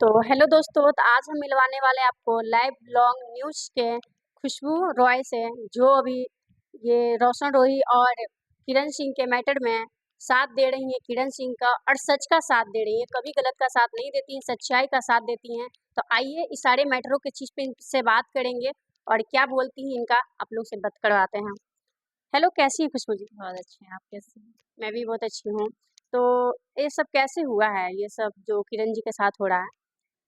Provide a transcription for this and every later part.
तो हेलो दोस्तों, तो आज हम मिलवाने वाले हैं आपको लाइव लॉन्ग न्यूज़ के खुशबू रॉय से, जो अभी ये रोशन रोही और किरण सिंह के मैटर में साथ दे रही हैं। किरण सिंह का और सच का साथ दे रही हैं, कभी गलत का साथ नहीं देती हैं, सच्चाई का साथ देती हैं। तो आइए इस सारे मैटरों की चीज़ पे इनसे बात करेंगे और क्या बोलती हैं इनका आप लोग से बात करवाते हैं। हेलो, कैसी हैं खुशबू जी? बहुत अच्छे हैं। आप कैसे हैं? मैं भी बहुत अच्छी हूँ। तो ये सब कैसे हुआ है, ये सब जो किरण जी के साथ हो रहा है?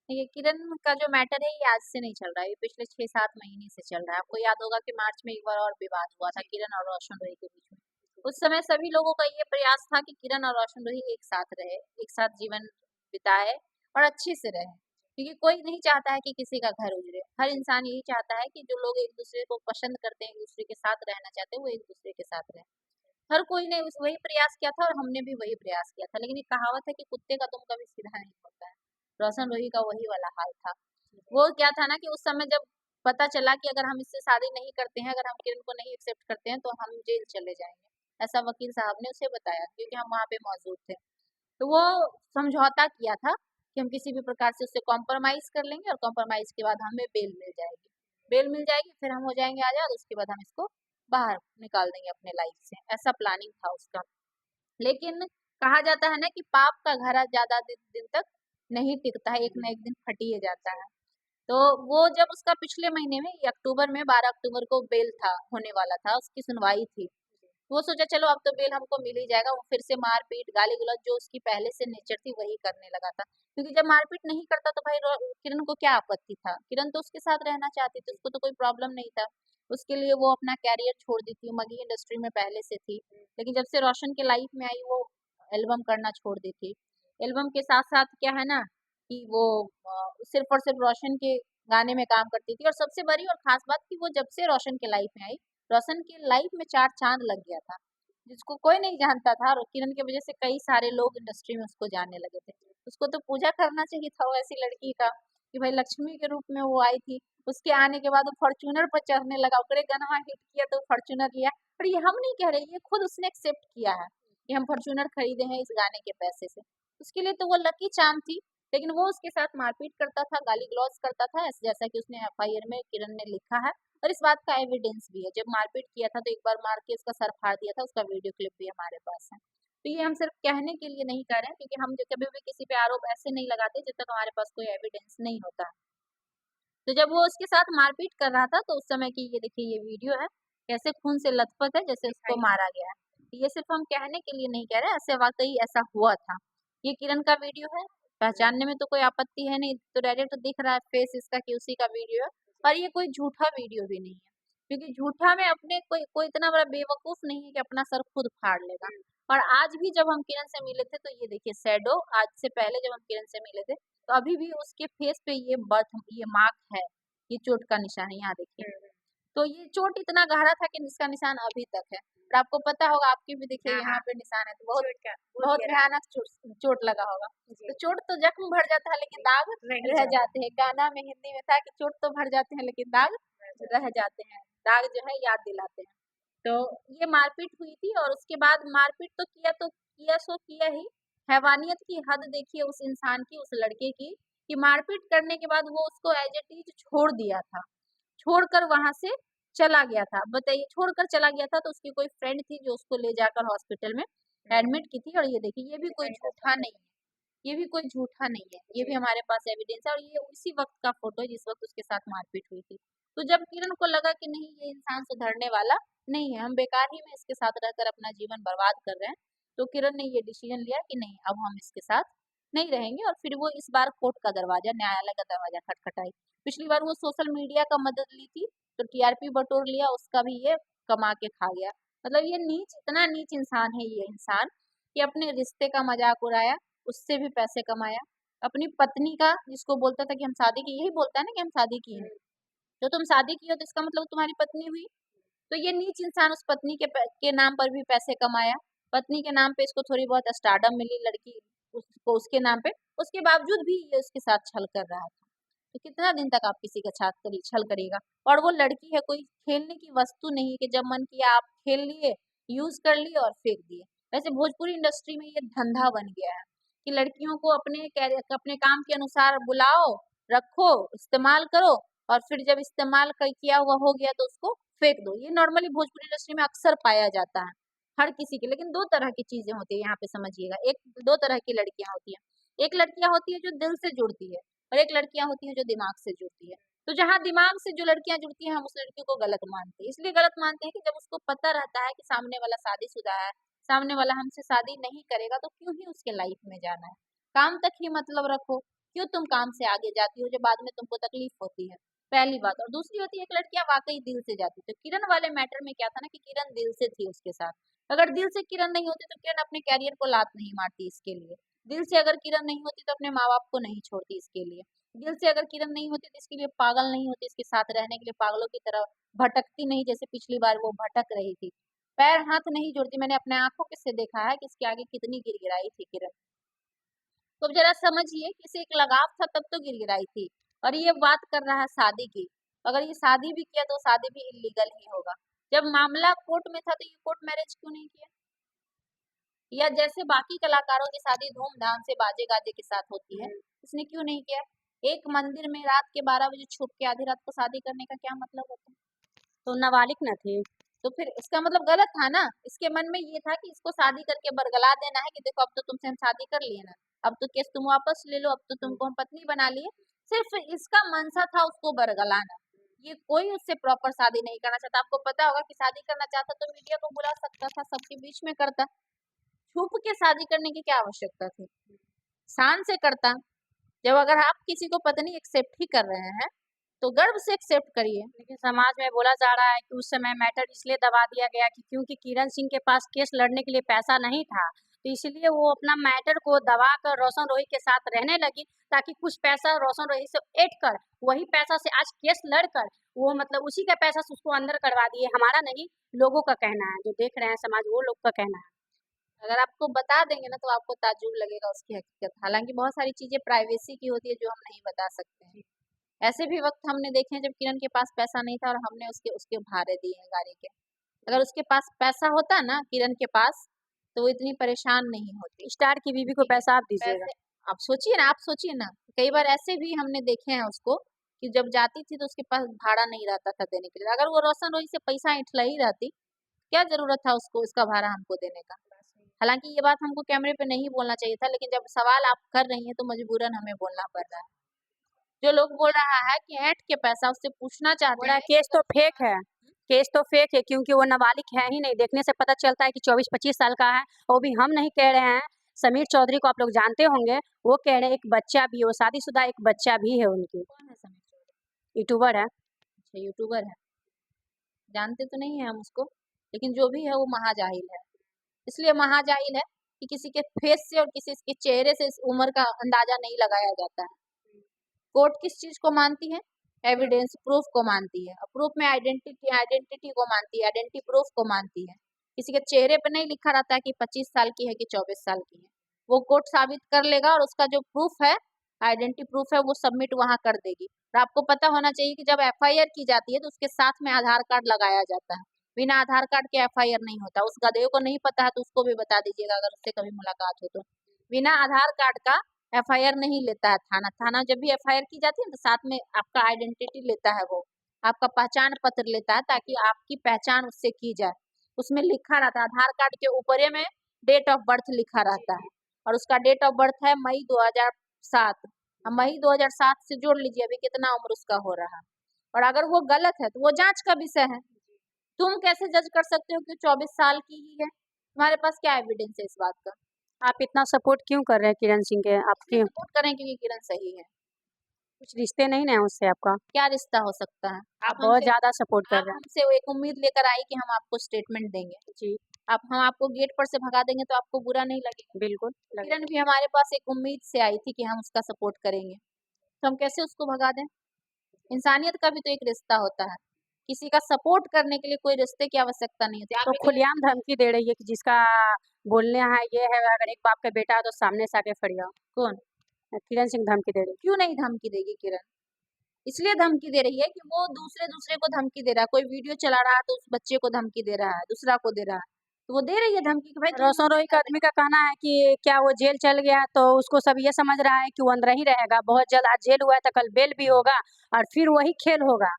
देखिए, किरण का जो मैटर है ये आज से नहीं चल रहा है, ये पिछले 6-7 महीने से चल रहा है। आपको याद होगा कि मार्च में एक बार और विवाद हुआ था किरण और रोशन रोही के बीच में। उस समय सभी लोगों का ये प्रयास था कि किरण और रोशन रोही एक साथ रहे, एक साथ जीवन बिताए और अच्छे से रहे, क्योंकि कोई नहीं चाहता है कि किसी का घर उजड़े। हर इंसान यही चाहता है कि जो लोग एक दूसरे को पसंद करते हैं, एक दूसरे के साथ रहना चाहते हैं, वो एक दूसरे के साथ रहें। हर कोई ने वही प्रयास किया था और हमने भी वही प्रयास किया था, लेकिन एक कहावत है कि कुत्ते का दुम कभी सीधा नहीं होता है। रोशन रोही का वही वाला हाल था। वो क्या था ना कि उस समय जब पता चला कि अगर हम इससे शादी नहीं करते हैं, अगर हम किरण को नहीं एक्सेप्ट करते हैं, तो हम जेल चले जाएंगे, ऐसा वकील साहब ने उसे बताया, क्योंकि हम वहाँ पे मौजूद थे। तो वो समझौता किया था कि हम किसी भी प्रकार से उससे कॉम्प्रोमाइज कर लेंगे और कॉम्प्रोमाइज के बाद हमें बेल मिल जाएगी। बेल मिल जाएगी, फिर हम हो जाएंगे आजाद, उसके बाद हम इसको बाहर निकाल देंगे अपने लाइफ से। ऐसा प्लानिंग था उसका। लेकिन कहा जाता है ना कि पाप का घड़ा ज्यादा दिन तक नहीं टिकता है, एक ना एक दिन फट ही जाता है। तो वो जब उसका पिछले महीने में, ये अक्टूबर में, 12 अक्टूबर को बेल था, होने वाला था, उसकी सुनवाई थी। वो सोचा चलो अब तो बेल हमको मिल ही जाएगा। वो फिर से मारपीट गाली गलौज जो उसकी पहले से नेचर थी वही करने लगा था, क्योंकि जब मारपीट नहीं करता तो भाई किरण को क्या आपत्ति था? किरण तो उसके साथ रहना चाहती थी, उसको तो कोई प्रॉब्लम नहीं था। उसके लिए वो अपना कैरियर छोड़ दी थी, मगी इंडस्ट्री में पहले से थी, लेकिन जब से रोशन के लाइफ में आई वो एल्बम करना छोड़ दी थी। एल्बम के साथ साथ क्या है ना कि वो सिर्फ और सिर्फ रोशन के गाने में काम करती थी। और सबसे बड़ी और खास बात कि वो जब से रोशन के लाइफ में आई, रोशन की लाइफ में चार चांद लग गया था, जिसको कोई नहीं जानता था, और किरण की वजह से कई सारे लोग इंडस्ट्री में उसको जानने लगे थे। उसको तो पूजा करना चाहिए था वो ऐसी लड़की का, कि भाई लक्ष्मी के रूप में वो आई थी। उसके आने के बाद वो फॉर्च्यूनर पर चढ़ने लगा, ओकरे गनवा हिट किया तो फॉर्च्यूनर लिया। और ये हम नहीं कह रहे, ये खुद उसने एक्सेप्ट किया है कि हम फॉर्च्यूनर खरीदे हैं इस गाने के पैसे से। उसके लिए तो वो लकी चार्म थी। लेकिन वो उसके साथ मारपीट करता था, गाली गलौज करता था, जैसा कि उसने एफआईआर में किरण ने लिखा है। और इस बात का एविडेंस भी है, जब मारपीट किया था तो एक बार मार के उसका सर फाड़ दिया था, उसका वीडियो क्लिप भी हमारे पास है। तो ये हम सिर्फ कहने के लिए नहीं कह रहे हैं, क्योंकि हम जो कभी भी किसी पे आरोप ऐसे नहीं लगाते जब तक हमारे पास कोई एविडेंस नहीं होता। तो जब वो उसके साथ मारपीट कर रहा था तो उस समय की ये देखिए, ये वीडियो है, कैसे खून से लथपथ है, जैसे उसको मारा गया है। तो ये सिर्फ हम कहने के लिए नहीं कह रहे, ऐसे वाकई ऐसा हुआ था। ये किरण का वीडियो है, पहचानने में तो कोई आपत्ति है नहीं, तो डायरेक्ट दिख रहा है फेस इसका कि उसी का वीडियो है। और ये कोई झूठा वीडियो भी नहीं है, क्योंकि झूठा में अपने कोई कोई इतना बड़ा बेवकूफ नहीं है कि अपना सर खुद फाड़ लेगा। और आज भी जब हम किरण से मिले थे तो ये देखिए शैडो, आज से पहले जब हम किरण से मिले थे तो अभी भी उसके फेस पे ये मार्क है, ये चोट का निशान है, यहाँ देखिए। तो ये चोट इतना गहरा था कि इसका निशान अभी तक है। और आपको पता होगा, आपकी भी देखिए यहाँ पे निशान है, तो बहुत बहुत भयानक चोट लगा होगा। तो चोट तो जख्म भर जाता है लेकिन दाग रह जाते हैं। गाना में हिंदी में था कि चोट तो भर जाते हैं लेकिन दाग रह जाते हैं, दाग जो है याद दिलाते हैं। तो ये मारपीट हुई थी, और उसके बाद मारपीट तो किया सो किया ही। हैवानियत की हद देखिए उस इंसान की, उस लड़के की, कि मारपीट करने के बाद वो उसको एज इट इज छोड़ दिया था, छोड़कर वहां से चला गया था। बताइए, छोड़कर चला गया था तो उसकी कोई फ्रेंड थी जो उसको ले जाकर हॉस्पिटल में एडमिट की थी। और ये देखिए, ये भी कोई झूठा नहीं है, ये भी कोई झूठा नहीं है, ये भी हमारे पास एविडेंस है। और ये उसी वक्त का फोटो है जिस वक्त उसके साथ मारपीट हुई थी। तो जब किरण को लगा कि नहीं, ये इंसान सुधरने वाला नहीं है, हम बेकार ही में इसके साथ रहकर अपना जीवन बर्बाद कर रहे हैं, तो किरण ने ये डिसीजन लिया कि नहीं, अब हम इसके साथ नहीं रहेंगे। और फिर वो इस बार कोर्ट का दरवाजा, न्यायालय का दरवाजा खटखटाई। पिछली बार वो सोशल मीडिया का मदद ली थी तो टीआरपी बटोर लिया, उसका भी ये कमा के खा गया। मतलब ये नीच, इतना नीच इंसान है ये इंसान, कि अपने रिश्ते का मजाक उड़ाया, उससे भी पैसे कमाया। अपनी पत्नी का, जिसको बोलता था कि हम शादी की, यही बोलता है ना कि हम शादी की हैं, तो तुम शादी की हो तो इसका मतलब तुम्हारी पत्नी हुई। तो ये नीच इंसान उस पत्नी के नाम पर भी पैसे कमाया। पत्नी के नाम पे इसको थोड़ी बहुत स्टारडम मिली, लड़की उसको उसके नाम पे, उसके बावजूद भी ये उसके साथ छल कर रहा था। तो कितना दिन तक आप किसी का छल करेगा? और वो लड़की है, कोई खेलने की वस्तु नहीं कि जब मन किया आप खेल लिए, यूज कर लिए और फेंक दिए। वैसे भोजपुरी इंडस्ट्री में ये धंधा बन गया है कि लड़कियों को अपने काम के अनुसार बुलाओ, रखो, इस्तेमाल करो और फिर जब इस्तेमाल किया हुआ हो गया तो उसको फेंक दो। ये नॉर्मली भोजपुरी इंडस्ट्री में अक्सर पाया जाता है हर किसी के। लेकिन दो तरह की चीजें होती है, यहाँ पे समझिएगा। दो तरह की लड़कियां होती हैं। एक लड़कियां होती है जो दिल से जुड़ती है और एक लड़कियां होती है जो दिमाग से जुड़ती है। तो जहाँ दिमाग से जो लड़कियां जुड़ती हैं हम उस लड़की को गलत मानते हैं। इसलिए गलत मानते हैं कि जब उसको पता रहता है कि सामने वाला शादीशुदा है, सामने वाला हमसे शादी नहीं करेगा, तो क्यों ही उसके लाइफ में जाना है। काम तक ही मतलब रखो। क्यों तुम काम से आगे जाती हो जब बाद में तुमको तकलीफ होती है, पहली बात। और दूसरी होती है, एक लड़कियां वाकई दिल से जाती। तो किरण वाले मैटर में क्या था ना कि किरण दिल से थी उसके साथ। अगर दिल से किरण नहीं होती तो किरण अपने कैरियर को लात नहीं मारती इसके लिए। दिल से अगर किरण नहीं होती तो अपने माँ बाप को नहीं छोड़ती इसके लिए। दिल से अगर किरण नहीं होती तो इसके लिए पागल नहीं होती, इसके साथ रहने के लिए पागलों की तरह भटकती नहीं जैसे पिछली बार वो भटक रही थी। पैर हाथ नहीं जोड़ती। मैंने अपने आंखों से देखा है कि इसके आगे कितनी गिड़गिड़ाई थी किरण। तो अब जरा समझिए कि इसे एक लगाव था तब तो गिड़गिड़ाई थी। और ये बात कर रहा है शादी की। अगर ये शादी भी किया तो शादी भी इलीगल ही होगा। जब मामला कोर्ट में था तो ये कोर्ट मैरिज क्यों नहीं किया? या जैसे बाकी कलाकारों की शादी धूमधाम से बाजे गाजे के साथ होती है, इसने क्यों नहीं किया? एक मंदिर में रात के 12 बजे छुप के आधी रात को शादी करने का क्या मतलब होता है? तो नाबालिग न थी। तो फिर इसका मतलब गलत था ना। इसके मन में ये था कि इसको शादी करके बरगला देना है कि देखो अब तो तुमसे हम शादी कर लिए ना, अब तो केस तुम वापस ले लो, अब तो तुमको हम पत्नी बना लिए। सिर्फ इसका मनसा था उसको बरगलाना। ये कोई उससे प्रॉपर शादी नहीं करना चाहता। आपको पता होगा कि शादी करना चाहता तो मीडिया को बुला सकता था, सबके बीच में करता। छुप के शादी करने की क्या आवश्यकता थी? शान से करता। जब अगर आप किसी को पत्नी एक्सेप्ट ही कर रहे हैं तो गर्व से एक्सेप्ट करिए। लेकिन समाज में बोला जा रहा है कि उस समय मैटर इसलिए दबा दिया गया कि क्योंकि किरण सिंह के पास केस लड़ने के लिए पैसा नहीं था, तो इसलिए वो अपना मैटर को दबाकर रोशन रोही के साथ रहने लगी, ताकि कुछ पैसा रोशन रोही से ऐड कर वही पैसा से आज केस लड़कर वो मतलब उसी का पैसा से उसको अंदर करवा दिए। हमारा नहीं, लोगों का कहना है, जो देख रहे हैं समाज, वो लोग का कहना है। अगर आपको बता देंगे ना तो आपको ताज्जुब लगेगा उसकी हकीकत। हालांकि बहुत सारी चीजें प्राइवेसी की होती है जो हम नहीं बता सकते हैं। ऐसे भी वक्त हमने देखे हैं जब किरण के पास पैसा नहीं था और हमने उसके उसके भाड़े दिए हैं गाड़ी के। अगर उसके पास पैसा होता ना किरण के पास तो वो इतनी परेशान नहीं होती। स्टार की बीवी को पैसा आप दीजिएगा। पैसे आप सोचिए ना, कई बार ऐसे भी हमने देखे हैं उसको कि जब जाती थी तो उसके पास भाड़ा नहीं रहता था देने के लिए। अगर वो रोशन रोही से पैसा ऐंठला ही रहती, क्या जरूरत था उसको उसका भाड़ा हमको देने का? हालांकि ये बात हमको कैमरे पे नहीं बोलना चाहिए था, लेकिन जब सवाल आप कर रही हैं तो मजबूरन हमें बोलना पड़ रहा है। जो लोग बोल रहा है कि ऐंठ के पैसा उससे पूछना चाहते बोला हैं केस तो फेक है, केस तो फेक है, क्योंकि वो नाबालिग है ही नहीं। देखने से पता चलता है कि 24-25 साल का है। वो भी हम नहीं कह रहे हैं, समीर चौधरी को आप लोग जानते होंगे, वो कह रहे हैं एक बच्चा भी, वो शादीशुदा एक बच्चा भी है उनकी। कौन है समीर चौधरी? यूट्यूबर है। अच्छा, यूट्यूबर है। जानते तो नहीं है हम उसको, लेकिन जो भी है वो महाजाहिल है। इसलिए महाजाहिल है कि किसी के फेस से और किसी के चेहरे से इस उम्र का अंदाजा नहीं लगाया जाता है। कोर्ट किस चीज को मानती है? एविडेंस प्रूफ को मानती है। और प्रूफ में आइडेंटिटी आइडेंटिटी को मानती है, आइडेंटिटी प्रूफ को मानती है। किसी के चेहरे पे नहीं लिखा रहता है कि 25 साल की है कि 24 साल की है। वो कोर्ट साबित कर लेगा और उसका जो प्रूफ है, आइडेंटिटी प्रूफ है, वो सबमिट वहां कर देगी। और आपको पता होना चाहिए कि जब एफआईआर की जाती है तो उसके साथ में आधार कार्ड लगाया जाता है। बिना आधार कार्ड के एफआईआर नहीं होता। उस गधे को नहीं पता है तो उसको भी बता दीजिएगा अगर उससे कभी मुलाकात हो तो। बिना आधार कार्ड का एफआईआर नहीं लेता है थाना। थाना जब भी एफआईआर की जाती है तो साथ में आपका आइडेंटिटी लेता है, वो आपका पहचान पत्र लेता है ताकि आपकी पहचान उससे की जाए। उसमें लिखा रहता है, आधार कार्ड के ऊपरे में डेट ऑफ बर्थ लिखा रहता है और उसका डेट ऑफ बर्थ है मई 2007। अब मई 2007 से जोड़ लीजिए अभी कितना उम्र उसका हो रहा है। और अगर वो गलत है तो वो जांच का विषय है। तुम कैसे जज कर सकते हो कि 24 साल की ही है? तुम्हारे पास क्या एविडेंस है इस बात का? आप इतना सपोर्ट क्यों कर रहे हैं किरण सिंह के? आप इसलिए क्यों सपोर्ट करें क्योंकि किरण सही है। कुछ रिश्ते नहीं ना है उससे आपका? क्या रिश्ता हो सकता है? आप बहुत ज्यादा सपोर्ट कर आप रहे हमसे एक उम्मीद लेकर आई कि हम आपको स्टेटमेंट देंगे। हैं जी। आप हम आपको गेट पर से भगा देंगे तो आपको बुरा नहीं लगेगा? बिल्कुल किरण भी हमारे पास एक उम्मीद से आई थी कि हम उसका सपोर्ट करेंगे, तो हम कैसे उसको भगा दें? इंसानियत का भी तो एक रिश्ता होता है। किसी का सपोर्ट करने के लिए कोई रिश्ते की आवश्यकता नहीं होती। तो आप एक खुलेआम धमकी दे रही है कि जिसका बोलने है ये है, अगर एक बाप का बेटा है तो सामने से आके फड़ियाओ। कौन? किरण सिंह धमकी दे रही क्यों नहीं धमकी देगी किरण? इसलिए धमकी दे रही है कि वो दूसरे दूसरे को धमकी दे रहा है। कोई वीडियो चला रहा है तो उस बच्चे को धमकी दे रहा है, दूसरा को दे रहा है। तो वो दे रही है धमकी कि भाई तुम रोशन रोही का आदमी का कहना है कि क्या वो जेल चल गया तो उसको सब ये समझ रहा है कि वो अंदर ही रहेगा, बहुत जल्द आज जेल हुआ है तो कल बेल भी होगा और फिर वही खेल होगा।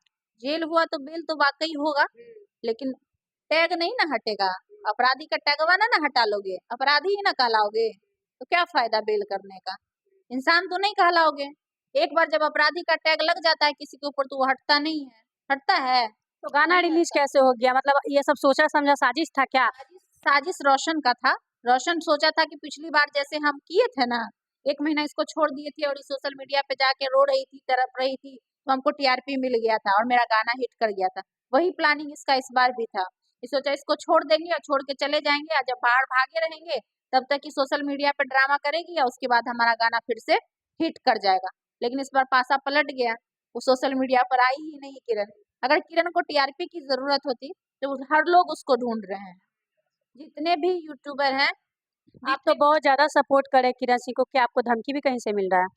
जेल हुआ तो बेल तो वाकई होगा, लेकिन टैग नहीं ना हटेगा। अपराधी का टैगवा ना हटा लोगे, अपराधी ही ना कहलाओगे, तो क्या फायदा बेल करने का। इंसान तो नहीं कहलाओगे। एक बार जब अपराधी का टैग लग जाता है किसी के ऊपर तो वो हटता नहीं है। हटता है? तो गाना नहीं रिलीज हटता। कैसे हो गया? मतलब ये सब सोचा समझा साजिश था क्या? साजिश रोशन का था। रोशन सोचा था कि पिछली बार जैसे हम किए थे ना, 1 महीना इसको छोड़ दिए थे और ये सोशल मीडिया पे जाके रो रही थी, तड़प रही थी, तो हमको टीआरपी मिल गया था और मेरा गाना हिट कर गया था। वही प्लानिंग इसका इस बार भी था। ये सोचा इसको छोड़ देंगे और छोड़ के चले जाएँगे और जब बाहर भागे रहेंगे, तब तक ये सोशल मीडिया पे ड्रामा करेगी और उसके बाद हमारा गाना फिर से हिट कर जाएगा। लेकिन इस बार पासा पलट गया, वो सोशल मीडिया पर आई ही नहीं किरण। अगर किरण को टीआरपी की ज़रूरत होती, तो हर लोग उसको ढूँढ रहे हैं। जितने भी यूट्यूबर हैं, आप तो बहुत ज़्यादा सपोर्ट करे किरण सिंह को, क्या आपको धमकी भी कहीं से मिल रहा है?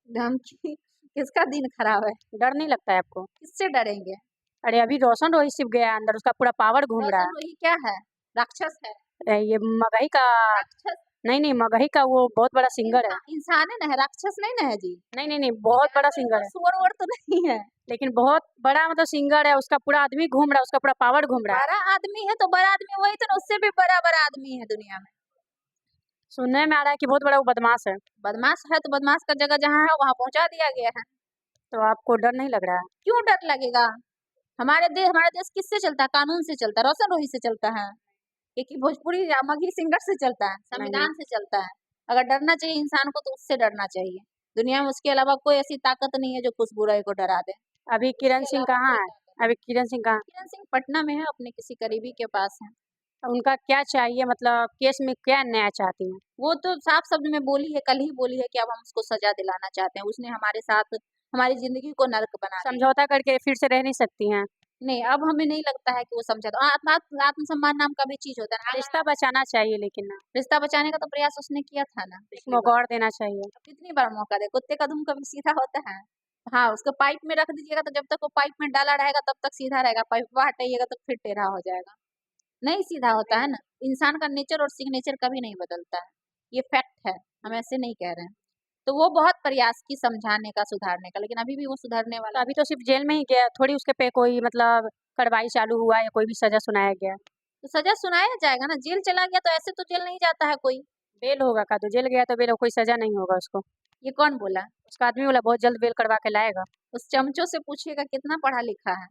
धमकी किसका दिन खराब है? डर नहीं लगता है आपको? किससे डरेंगे? अरे अभी रोशन रोही शिव गया अंदर, उसका पूरा पावर घूम रहा रोशन रोही क्या है? राक्षस है। ये मगही का राक्षस नहीं, मगही का वो बहुत बड़ा सिंगर है। इंसान है ना, राक्षस नहीं ना है जी। नहीं, बहुत बड़ा कोई सिंगर है। सुअर-वुअर तो नहीं है। लेकिन बहुत बड़ा मतलब सिंगर है, उसका पूरा आदमी घूम रहा है, उसका पूरा पावर घूम रहा है। बड़ा आदमी है तो बड़ा आदमी वही तो ना, उससे भी बड़ा-बड़ा आदमी है दुनिया में। सुनने में आ रहा है कि बहुत बड़ा वो बदमाश है, बदमाश है तो बदमाश का जगह जहाँ है वहाँ पहुँचा दिया गया है। तो आपको डर नहीं लग रहा है? क्यों डर लगेगा? हमारा देश किससे चलता है? कानून से चलता है, रोशन रोही से चलता है। एक ही भोजपुरी या मगही सिंगर से चलता है, नहीं, संविधान से चलता है। अगर डरना चाहिए इंसान को तो उससे डरना चाहिए। दुनिया में उसके अलावा कोई ऐसी ताकत नहीं है जो खुशबू राय को डरा दे। अभी किरण उसके सिंह अलावा कहाँ कोई है? ताकत अभी किरण सिंह कहाँ? किरण सिंह पटना में है, अपने किसी करीबी के पास है। उनका क्या चाहिए, मतलब केस में क्या न्याय चाहती हैं? वो तो साफ शब्द में बोली है, कल ही बोली है कि अब हम उसको सजा दिलाना चाहते हैं। उसने हमारे साथ हमारी ज़िंदगी को नर्क बना दिया। समझौता करके फिर से रह नहीं सकती हैं? नहीं, अब हमें नहीं लगता है कि वो समझा तो आत्मसम्मान नाम का भी चीज़ होता है ना। रिश्ता बचाना चाहिए लेकिन ना, रिश्ता बचाने का तो प्रयास उसने किया था ना एक पिछली मौका बार। और देना चाहिए। अब कितनी बार मौका दें? कुत्ते का दुम कभी सीधा होता है? हाँ, उसको पाइप में रख दीजिएगा तो जब तक वो पाइप में डाला रहेगा तब तक सीधा रहेगा, पाइपवा हटाइएगा तो फिर टेढ़ा हो जाएगा। नहीं सीधा होता है ना। इंसान का नेचर और सिग्नेचर कभी नहीं बदलता है। ये फैक्ट है, हम ऐसे नहीं कह रहे हैं। तो वो बहुत प्रयास की समझाने का, सुधारने का, लेकिन अभी भी वो सुधरने तो वाला अभी तो सिर्फ जेल में ही गया, थोड़ी उसके पे कोई मतलब कार्रवाई चालू हुआ या कोई भी सजा सुनाया गया? तो सज़ा सुनाया जाएगा ना। जेल चला गया तो ऐसे तो जेल नहीं जाता है कोई। बेल होगा का? तो जेल गया तो बेल, कोई सजा नहीं होगा उसको? ये कौन बोला? उसका आदमी बोला बहुत जल्द बेल करवा के लाएगा। उस चमचों से पूछिएगा कितना पढ़ा लिखा है।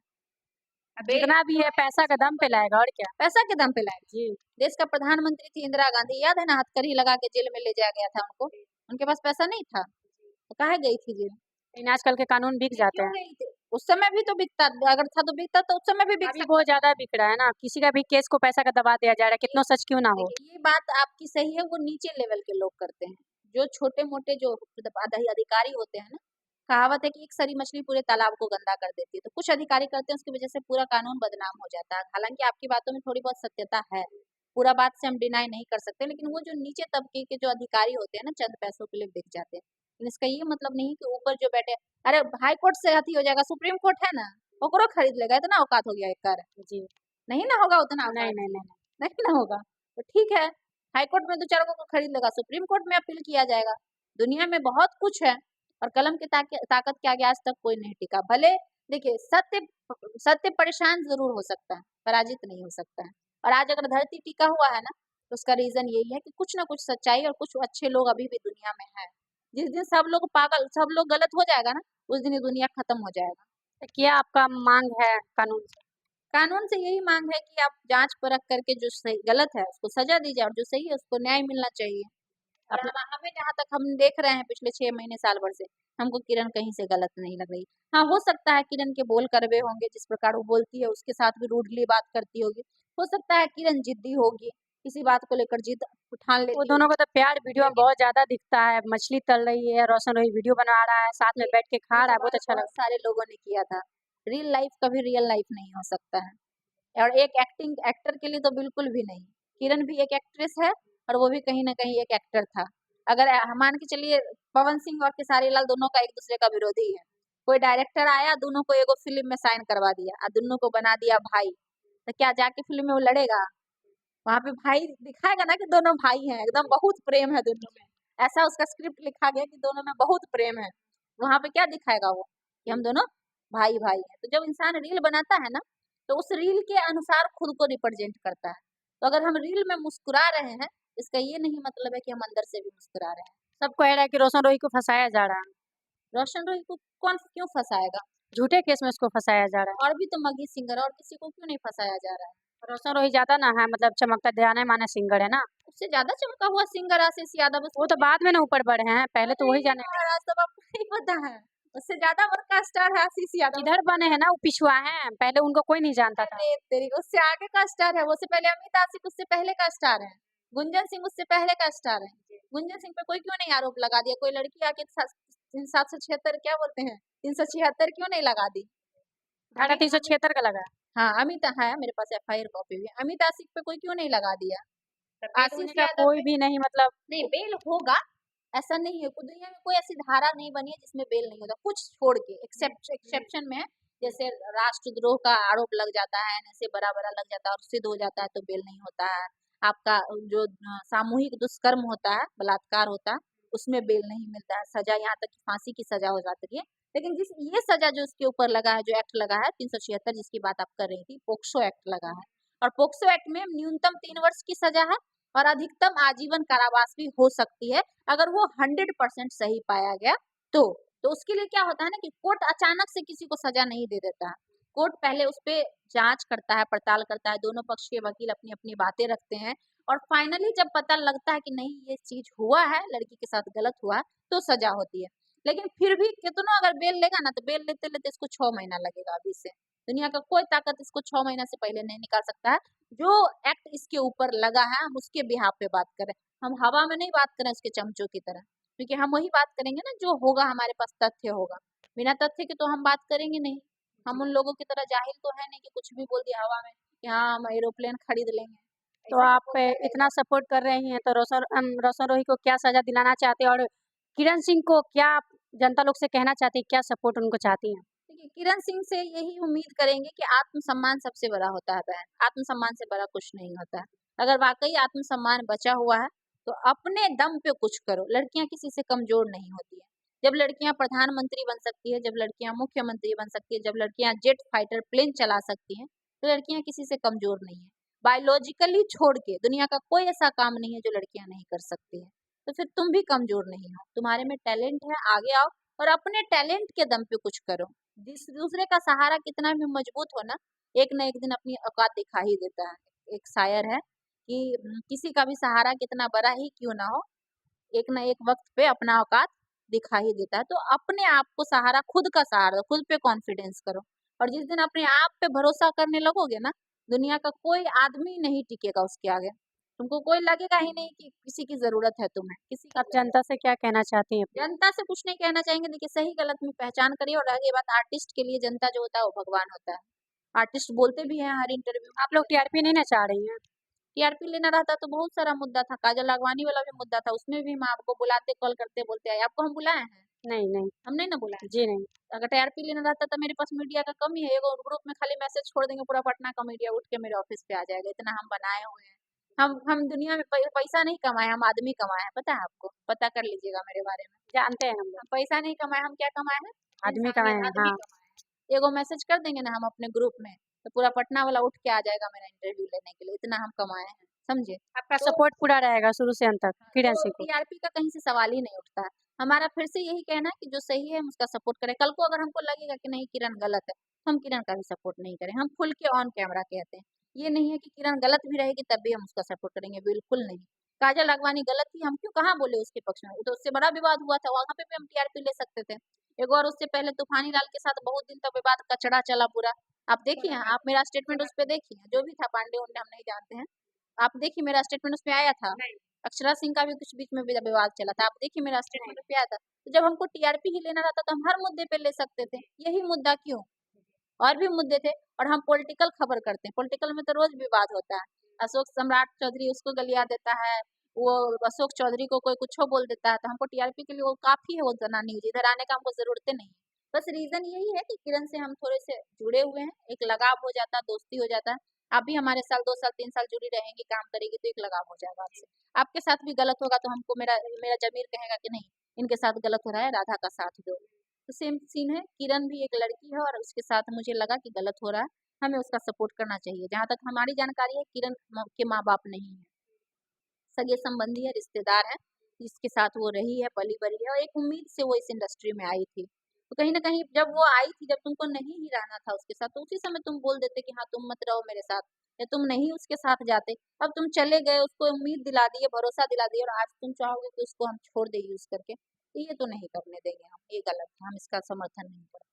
बेल जितना भी है पैसा का दम पे लाएगा और क्या। पैसा के दम पे लाएगा। जी। देश का प्रधानमंत्री थी इंदिरा गांधी, याद है ना, हथकड़ी लगा के जेल में ले जाया गया था उनको। उनके पास पैसा नहीं था, तो काहे गई थी जेल? लेकिन आजकल के कानून बिक जाते क्यों हैं। गई थी? उस समय भी तो बिकता, अगर था तो बिकता, तो उस समय भी बिक अभी सकता बहुत था। ज़्यादा बिक रहा है ना, किसी का भी केस को पैसा का दबा दिया जा रहा है, कितना सच क्यों ना हो। देखिए, ये बात आपकी सही है, वो नीचे लेवल के लोग करते हैं। जो छोटे-मोटे जो अधिकारी होते हैं ना, कहावत है कि एक सरी मछली पूरे तालाब को गंदा कर देती है। तो कुछ अधिकारी करते हैं, उसकी वजह से पूरा कानून बदनाम हो जाता है। हालाँकि आपकी बातों में थोड़ी बहुत सत्यता है। पूरा बात से हम डिनाई नहीं कर सकते, लेकिन वो जो नीचे तबके के जो अधिकारी होते हैं ना, चंद पैसों के लिए बिक जाते हैं। लेकिन इसका ये मतलब नहीं कि ऊपर जो बैठे, अरे हाई कोर्ट से अति हो जाएगा, सुप्रीम कोर्ट है ना, ओकरो खरीद लेगा, इतना औकात हो गया एकर। जी। नहीं ना होगा उतना औकात। नहीं। नहीं ना होगा। तो ठीक है, हाई कोर्ट में 2-4 को खरीद लेगा, सुप्रीम कोर्ट में अपील किया जाएगा। दुनिया में बहुत कुछ है और कलम की ताकत के आगे आज तक कोई नहीं टिका। भले देखिए, सत्य सत्य परेशान ज़रूर हो सकता है, पराजित नहीं हो सकता है। और आज अगर धरती टिका हुआ है ना, तो उसका रीज़न यही है कि कुछ ना कुछ सच्चाई और कुछ अच्छे लोग अभी भी दुनिया में हैं। जिस दिन सब लोग पागल, सब लोग गलत हो जाएगा ना, उस दिन ये दुनिया खत्म हो जाएगा। तो क्या आपका मांग है कानून से? कानून से यही माँग है कि आप जाँच परख करके जो सही गलत है उसको सज़ा दीजिए और जो सही है उसको न्याय मिलना चाहिए। और हमें जहाँ तक हम देख रहे हैं पिछले 6 महीने साल भर से, हमको किरण कहीं से गलत नहीं लग रही। हाँ, हो सकता है किरण के बोल कड़वे होंगे, जिस प्रकार वो बोलती है उसके साथ भी रूडली बात करती होगी। हो सकता है किरण ज़िद्दी होगी, किसी बात को लेकर ज़िद ठान वो लेती दोनों होगी। का तो प्यार वीडियो में लेकिन बहुत ज़्यादा दिखता है, मछली तल रही है, रोशन रोही वीडियो बना रहा है, साथ में बैठ के खा रहा है, बहुत अच्छा लग बहुत सारे लोगों ने किया था। रियल लाइफ़ कभी रियल लाइफ़ नहीं हो सकता है। और एक एक्टर के लिए तो बिल्कुल भी नहीं। किरण भी एक एक्ट्रेस है और वो भी कहीं न कहीं एक एक्टर था। अगर मान के चलिए, पवन सिंह और खेसारी लाल दोनों का एक-दूसरे का विरोधी है। कोई डायरेक्टर आया, दोनों को एगो फ़िल्म में साइन करवा दिया और दोनों को बना दिया भाई। तो क्या जाके फ़िल्म में वो लड़ेगा? वहाँ पे भाई दिखाएगा ना कि दोनों भाई हैं, एकदम बहुत प्रेम है दोनों में, ऐसा उसका स्क्रिप्ट लिखा गया कि दोनों में बहुत प्रेम है। वहाँ पे क्या दिखाएगा वो कि हम दोनों भाई भाई हैं। तो जब इंसान रील बनाता है ना, तो उस रील के अनुसार खुद को रिप्रेजेंट करता है। तो अगर हम रील में मुस्कुरा रहे हैं, इसका ये नहीं मतलब है कि हम अंदर से भी मुस्कुरा रहे हैं। सब कह रहा है कि रोशन रोही को फंसाया जा रहा है, रोशन रोही को कौन क्यों फंसाएगा? झूठे केस में उसको फंसाया जा रहा और भी तो मगी सिंगर और किसी को क्यों नहीं फंसाया जा रहा है? है। रोशन रोही ज्यादा ना है, मतलब चमकता जाने माने सिंगर है ना, उससे ज्यादा चमका हुआ सिंगर आशीष यादव, वो तो बाद में ना ऊपर बढ़े हैं, पहले तो वही जाने यार आज तक आपको नहीं पता है, उससे ज्यादा बड़का स्टार है आशीष यादव। किधर बने हैं ना, वो पिछुआ है, पहले उनको कोई नहीं जानता था। अरे तेरी, उससे आगे का स्टार है, वो उससे पहले अमित आशिक उससे पहले का स्टार है, गुंजन सिंह उससे पहले का स्टार है। गुंजन सिंह पे कोई क्यों नहीं आरोप लगा दिया? कोई लड़की आके 776 क्या बोलते हैं, 376 क्यों नहीं लगा दी? धारा 376 का लगा, हाँ अमित है, मेरे पास FIR कॉपी भी है, अमित आशिक पे कोई क्यों नहीं लगा दिया? आशीष का यादव कोई पे भी नहीं, मतलब नहीं बेल होगा, ऐसा नहीं है। दुनिया में कोई ऐसी धारा नहीं बनी है जिसमें बेल नहीं होता, कुछ छोड़ के एक्सेप्शन में है। जैसे राष्ट्रद्रोह का आरोप लग जाता है, ऐसे बड़ा बड़ा लग जाता है और सिद्ध हो जाता है तो बेल नहीं होता है। आपका जो सामूहिक दुष्कर्म होता है, बलात्कार होता है, उसमें बेल नहीं मिलता है, सजा यहाँ तक कि फांसी की सजा हो जाती है। लेकिन जिस ये सजा जो उसके ऊपर लगा है, जो एक्ट लगा है 376 जिसकी बात आप कर रही थी, पोक्सो एक्ट लगा है, और पोक्सो एक्ट में न्यूनतम 3 वर्ष की सजा है और अधिकतम आजीवन कारावास भी हो सकती है अगर वो 100% सही पाया गया तो उसके लिए क्या होता है ना कि कोर्ट अचानक से किसी को सजा नहीं दे देता है। कोर्ट पहले उस पे जांच करता है, पड़ताल करता है, दोनों पक्ष के वकील अपनी अपनी बातें रखते हैं और फाइनली जब पता लगता है कि नहीं ये चीज हुआ है, लड़की के साथ गलत हुआ है, तो सजा होती है। लेकिन फिर भी कितना अगर बेल लेगा ना, तो बेल लेते लेते इसको 6 महीना लगेगा अभी से। दुनिया का कोई ताकत इसको 6 महीना से पहले नहीं निकाल सकता है। जो एक्ट इसके ऊपर लगा है हम उसके बिहाफ पे बात करें, हम हवा में नहीं बात करें उसके चमचों की तरह, क्योंकि हम वही बात करेंगे ना जो होगा, हमारे पास तथ्य होगा। बिना तथ्य के तो हम बात करेंगे नहीं। हम उन लोगों की तरह जाहिल तो है नहीं कि कुछ भी बोल दिया हवा में कि हाँ हम एरोप्लेन खरीद लेंगे। तो ऐसा आप कोई नहीं इतना करेगा। सपोर्ट कर रही हैं, तो रोशन रोही को क्या सजा दिलाना चाहते हैं, और किरण सिंह को क्या आप जनता लोग से कहना चाहती हैं, क्या सपोर्ट उनको चाहती हैं? देखिए किरण सिंह से यही उम्मीद करेंगे कि आत्मसम्मान सबसे बड़ा होता है बहन, आत्मसम्मान से बड़ा कुछ नहीं होता है। अगर वाकई आत्मसम्मान बचा हुआ है तो अपने दम पे कुछ करो। लड़कियां किसी से कमजोर नहीं होती है। जब लड़कियां प्रधानमंत्री बन सकती है, जब लड़कियां मुख्यमंत्री बन सकती है, जब लड़कियां जेट फाइटर प्लेन चला सकती हैं, तो लड़कियां किसी से कमजोर नहीं है। बायोलॉजिकली छोड़ के दुनिया का कोई ऐसा काम नहीं है जो लड़कियां नहीं कर सकती है। तो फिर तुम भी कमजोर नहीं हो, तुम्हारे में टैलेंट है, आगे आओ और अपने टैलेंट के दम पे कुछ करो। जिस दूसरे का सहारा कितना भी मजबूत हो ना एक दिन अपनी औकात दिखा ही देता है। एक शायर है कि किसी का भी सहारा कितना बड़ा ही क्यों ना हो, एक ना एक वक्त पे अपना औकात दिखा ही देता है। तो अपने आप को सहारा, खुद का सहारा दो, खुद पे कॉन्फिडेंस करो। और जिस दिन अपने आप पे भरोसा करने लगोगे ना, दुनिया का कोई आदमी नहीं टिकेगा उसके आगे। तुमको कोई लगेगा ही नहीं कि किसी की जरूरत है तुम्हें, किसी की आप जनता से क्या कहना चाहती हैं अपनी? जनता से कुछ नहीं कहना चाहेंगे। देखिए सही गलत में पहचान करिए और रही बात आर्टिस्ट के लिए, जनता जो होता है वो भगवान होता है। आर्टिस्ट बोलते भी हैं हर इंटरव्यू में। आप लोग टीआरपी नहीं ना चाह रही हैं? टीआरपी लेना रहता तो बहुत सारा मुद्दा था, काजल लागवानी वाला भी मुद्दा था, उसमें भी हम आपको बुलाते, कॉल करते, बोलते आए। आपको हम बुलाए हैं? नहीं, नहीं। हम नहीं ना बुलाए। जी नहीं। अगर टीआरपी लेना रहता तो मेरे पास मीडिया का कमी है, एगो ग्रुप में खाली मैसेज छोड़ देंगे, पूरा पटना का मीडिया उठ के मेरे ऑफिस पे आ जाएगा, इतना हम बनाए हुए हैं। हम दुनिया में पैसा नहीं कमाए, हम आदमी कमाए हैं, पता है आपको? पता कर लीजिएगा मेरे बारे में। जानते हैं हम लोग। हम पैसा नहीं कमाए, हम क्या कमाए हैं? आदमी कमाए इंसानियत, हैं, आदमी हाँ। कमाए हैं। एगो मैसेज कर देंगे ना हम अपने ग्रुप में, तो पूरा पटना वाला उठ के आ जाएगा मेरा इंटरव्यू लेने के लिए, इतना हम कमाए हैं, समझे? आपका तो सपोर्ट पूरा रहेगा शुरू से अंत तक किरण तो सिंह को। टीआरपी का कहीं से सवाल ही नहीं उठता है। हमारा फिर से यही कहना है कि जो सही है हम उसका सपोर्ट करें। कल को अगर हमको लगेगा कि नहीं किरण गलत है, तो हम किरण का भी सपोर्ट नहीं करें। हम खुल के ऑन कैमरा कहते हैं। ये नहीं है कि किरण गलत भी रहेगी तब भी हम उसका सपोर्ट करेंगे, बिल्कुल नहीं। काजल अगवानी गलत थी, हम क्यों कहाँ बोले उसके पक्ष में? वो तो उससे बड़ा विवाद हुआ था, वहां पे भी हम टीआरपी ले सकते थे। एक और उससे पहले तूफानी लाल के साथ बहुत दिन तक विवाद कचड़ा चला पूरा। आप देखिए, आप मेरा स्टेटमेंट उस पर देखिए, जो भी था पांडे उंडे हम नहीं जानते हैं। आप देखिए मेरा स्टेटमेंट उसमें आया था। अक्षरा सिंह का भी कुछ बीच में विवाद चला था, आप देखिए मेरा स्टेटमेंट पे आया था। तो जब हमको टीआरपी ही लेना रहता तो हम हर मुद्दे पे ले सकते थे, यही मुद्दा क्यों? और भी मुद्दे थे। और हम पॉलिटिकल खबर करते हैं, पॉलिटिकल में तो रोज विवाद होता है। अशोक सम्राट चौधरी उसको गलिया देता है, वो अशोक चौधरी को कोई कुछ बोल देता है, तो हमको टीआरपी के लिए वो काफी है, वो जना न्यूज इधर आने का हमको जरूरत नहीं है। बस रीजन यही है कि किरण से हम थोड़े से जुड़े हुए हैं, एक लगाव हो जाता है, दोस्ती हो जाता है। आप भी हमारे साल 2 साल 3 साल जुड़ी रहेंगी, काम करेगी तो एक लगाव हो जाएगा आपसे। आपके साथ भी गलत होगा तो हमको मेरा मेरा ज़मीर कहेगा कि नहीं, इनके साथ गलत हो रहा है, राधा का साथ दो। तो सेम सीन है, किरण भी एक लड़की है और उसके साथ मुझे लगा कि गलत हो रहा है, हमें उसका सपोर्ट करना चाहिए। जहाँ तक हमारी जानकारी है, किरण के माँ-बाप नहीं है, सगे संबंधी है, रिश्तेदार है, जिसके साथ वो रही है, पली-बड़ी है और एक उम्मीद से वो इस इंडस्ट्री में आई थी। तो कहीं न कहीं जब वो आई थी, जब तुमको नहीं ही रहना था उसके साथ, तो उसी समय तुम बोल देते कि हाँ, तुम मत रहो मेरे साथ या तुम नहीं उसके साथ जाते। अब तुम चले गए, उसको उम्मीद दिला दी है, भरोसा दिला दिया और आज तुम चाहोगे कि उसको हम छोड़ दें यूज़ करके, तो ये तो नहीं करने देंगे हम, ये गलत है, हम इसका समर्थन नहीं करते।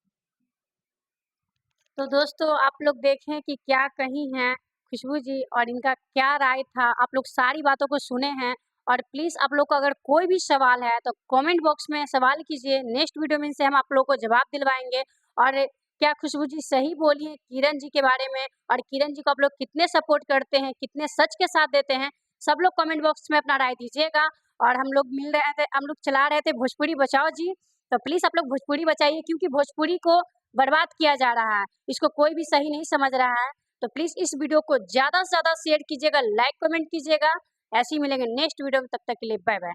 तो दोस्तों आप लोग देखें कि क्या कही हैं खुशबू जी और इनका क्या राय था। आप लोग सारी बातों को सुने हैं और प्लीज़ आप लोग को अगर कोई भी सवाल है तो कमेंट बॉक्स में सवाल कीजिए। नेक्स्ट वीडियो में से हम आप लोग को जवाब दिलवाएंगे। और क्या खुशबू जी सही बोली है किरण जी के बारे में, और किरण जी को आप लोग कितने सपोर्ट करते हैं, कितने सच के साथ देते हैं, सब लोग कमेंट बॉक्स में अपना राय दीजिएगा। और हम लोग चला रहे थे भोजपुरी बचाओ जी, तो प्लीज़ आप लोग भोजपुरी बचाइए, क्योंकि भोजपुरी को बर्बाद किया जा रहा है, इसको कोई भी सही नहीं समझ रहा है। तो प्लीज़ इस वीडियो को ज़्यादा से ज़्यादा शेयर कीजिएगा, लाइक कमेंट कीजिएगा। ऐसे ही मिलेंगे नेक्स्ट वीडियो में, तब तक के लिए बाय बाय।